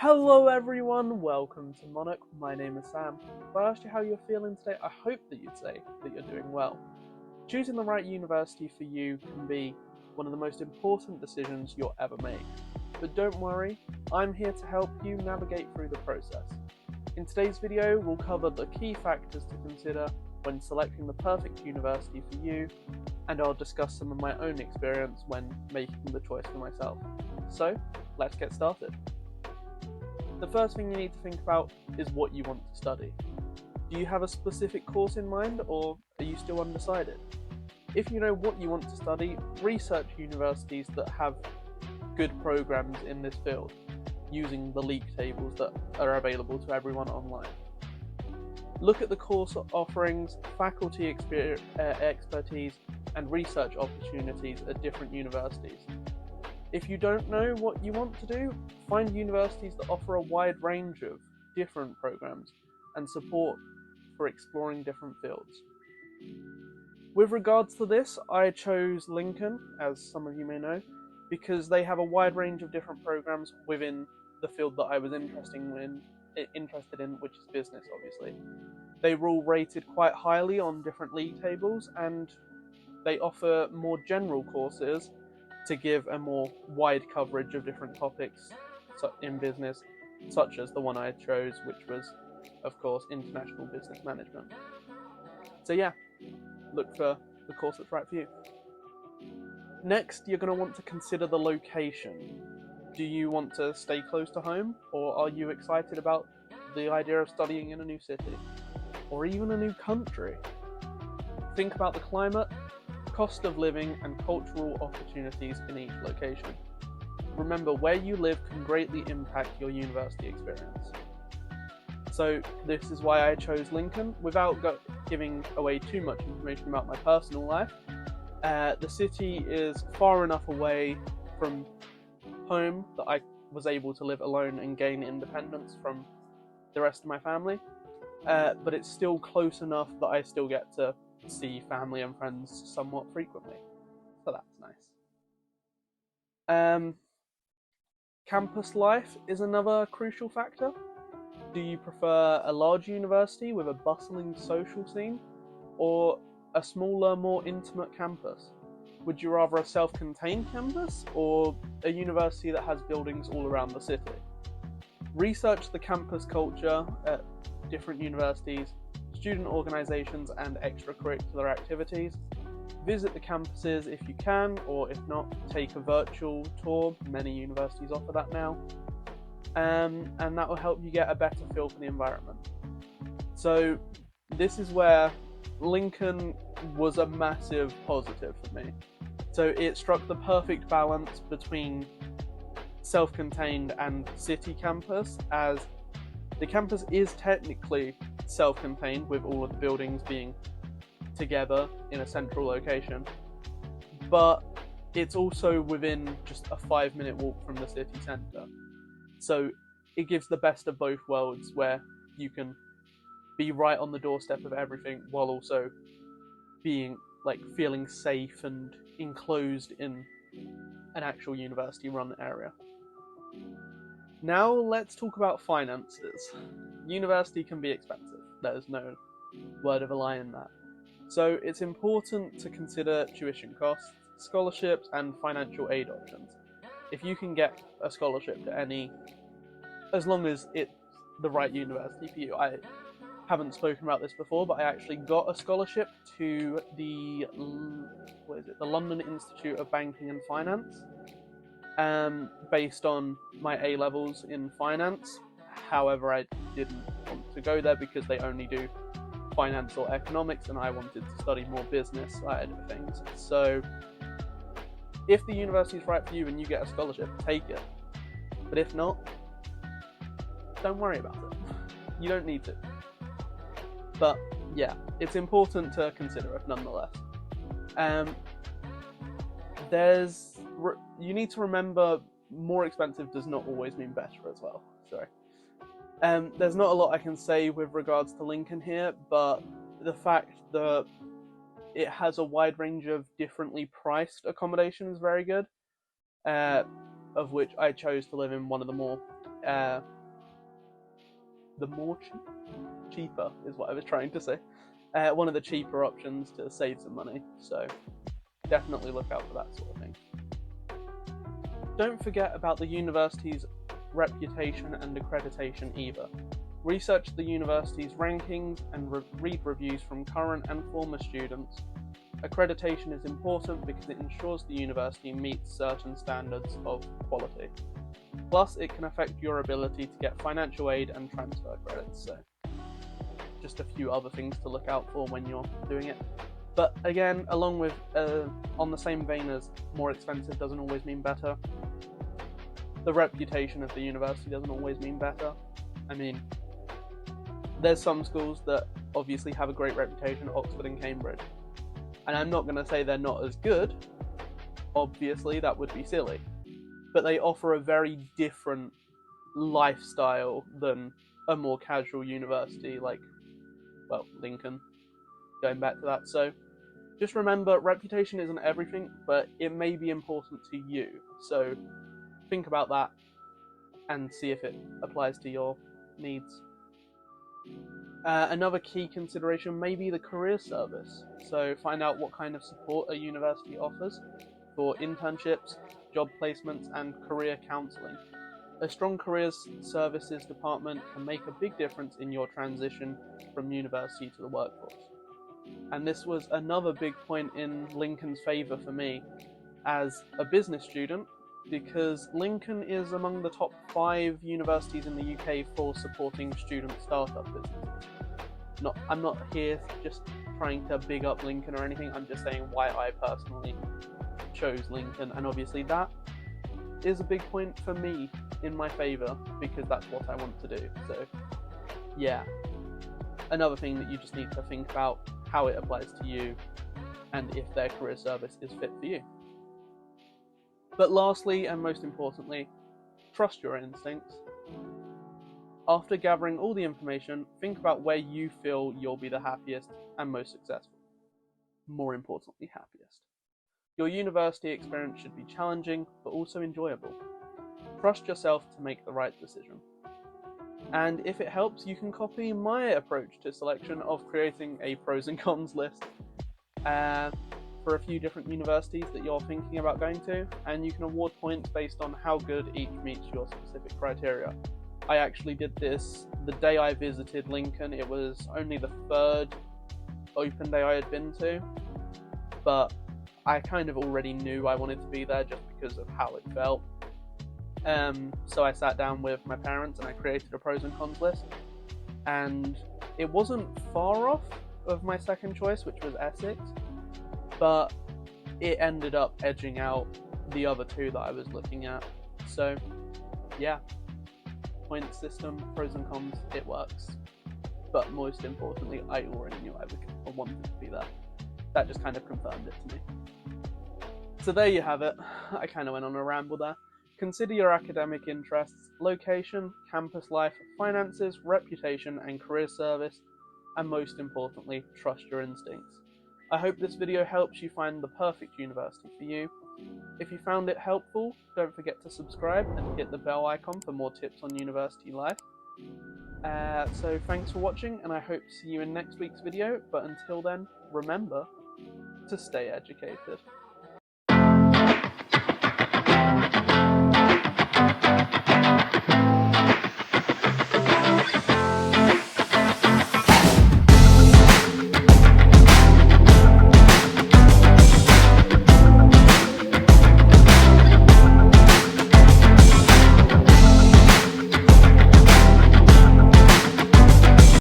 Hello everyone, welcome to Monarch. My name is Sam. If I asked you how you're feeling today, I hope that you'd say that you're doing well. Choosing the right university for you can be one of the most important decisions you'll ever make. But don't worry, I'm here to help you navigate through the process. In today's video, we'll cover the key factors to consider when selecting the perfect university for you, and I'll discuss some of my own experience when making the choice for myself. So, let's get started. The first thing you need to think about is what you want to study. Do you have a specific course in mind, or are you still undecided? If you know what you want to study, research universities that have good programs in this field, using the league tables that are available to everyone online. Look at the course offerings, faculty expertise, and research opportunities at different universities. If you don't know what you want to do, find universities that offer a wide range of different programs and support for exploring different fields. With regards to this, I chose Lincoln, as some of you may know, because they have a wide range of different programs within the field that I was interested in, which is business, obviously. They were all rated quite highly on different league tables, and they offer more general courses to give a more wide coverage of different topics in business, such as the one I chose, which was, of course, International Business Management. So yeah, look for the course that's right for you. Next, you're going to want to consider the location. Do you want to stay close to home, or are you excited about the idea of studying in a new city, or even a new country? Think about the climate, cost of living, and cultural opportunities in each location. Remember, where you live can greatly impact your university experience. So this is why I chose Lincoln. Without giving away too much information about my personal life, the city is far enough away from home that I was able to live alone and gain independence from the rest of my family, but it's still close enough that I still get to see family and friends somewhat frequently, so that's nice. Campus life is another crucial factor. Do you prefer a large university with a bustling social scene, or a smaller, more intimate campus? Would you rather a self-contained campus, or a university that has buildings all around the city? Research the campus culture at different universities, student organisations, and extracurricular activities. Visit the campuses if you can, or if not, take a virtual tour. Many universities offer that now, and that will help you get a better feel for the environment. So this is where Lincoln was a massive positive for me. So it struck the perfect balance between self-contained and city campus, as the campus is technically self-contained with all of the buildings being together in a central location, but it's also within just a 5-minute walk from the city centre. So it gives the best of both worlds, where you can be right on the doorstep of everything while also being feeling safe and enclosed in an actual university run area. Now let's talk about finances. University can be expensive, there's no word of a lie in that. So it's important to consider tuition costs, scholarships, and financial aid options. If you can get a scholarship to any, as long as it's the right university for you. I haven't spoken about this before, but I actually got a scholarship to the London Institute of Banking and Finance, based on my A-levels in finance. However, I didn't want to go there because they only do finance or economics, and I wanted to study more business side of things. So if the university is right for you and you get a scholarship, take it. But if not, don't worry about it. You don't need to. But yeah, it's important to consider it nonetheless. You need to remember, more expensive does not always mean better as well. Sorry. There's not a lot I can say with regards to Lincoln here, but the fact that it has a wide range of differently priced accommodation is very good, of which I chose to live in one of the more the more cheaper is what I was trying to say. One of the cheaper options to save some money, so definitely look out for that sort of thing. Don't forget about the university's reputation and accreditation either. Research the university's rankings and read reviews from current and former students. Accreditation is important because it ensures the university meets certain standards of quality. Plus, it can affect your ability to get financial aid and transfer credits, so just a few other things to look out for when you're doing it. But again, along with, on the same vein as more expensive doesn't always mean better, the reputation of the university doesn't always mean better. I mean, there's some schools that obviously have a great reputation, Oxford and Cambridge. And I'm not going to say they're not as good, obviously that would be silly. But they offer a very different lifestyle than a more casual university like, well, Lincoln, going back to that. So just remember, reputation isn't everything, but it may be important to you. So think about that and see if it applies to your needs. Another key consideration may be the career service. So find out what kind of support a university offers for internships, job placements, and career counselling. A strong careers services department can make a big difference in your transition from university to the workforce. And this was another big point in Lincoln's favour for me as a business student, because Lincoln is among the top 5 universities in the UK for supporting student startup businesses. I'm not here just trying to big up Lincoln or anything, I'm just saying why I personally chose Lincoln, and obviously that is a big point for me in my favour because that's what I want to do. So yeah, another thing that you just need to think about how it applies to you and if their career service is fit for you. But lastly, and most importantly, trust your instincts. After gathering all the information, think about where you feel you'll be the happiest and most successful. More importantly, happiest. Your university experience should be challenging, but also enjoyable. Trust yourself to make the right decision. And if it helps, you can copy my approach to selection of creating a pros and cons list for a few different universities that you're thinking about going to, and you can award points based on how good each meets your specific criteria. I actually did this the day I visited Lincoln. It was only the 3rd open day I had been to, but I kind of already knew I wanted to be there just because of how it felt. So I sat down with my parents and I created a pros and cons list, and it wasn't far off of my second choice, which was Essex, but it ended up edging out the other 2 that I was looking at. So yeah, point system, pros and cons, it works. But most importantly, I already knew I wanted to be there. That just kind of confirmed it to me. So there you have it. I kind of went on a ramble there. Consider your academic interests, location, campus life, finances, reputation, and career service, and most importantly, trust your instincts. I hope this video helps you find the perfect university for you. If you found it helpful, don't forget to subscribe and hit the bell icon for more tips on university life. So thanks for watching, and I hope to see you in next week's video, but until then, remember to stay educated.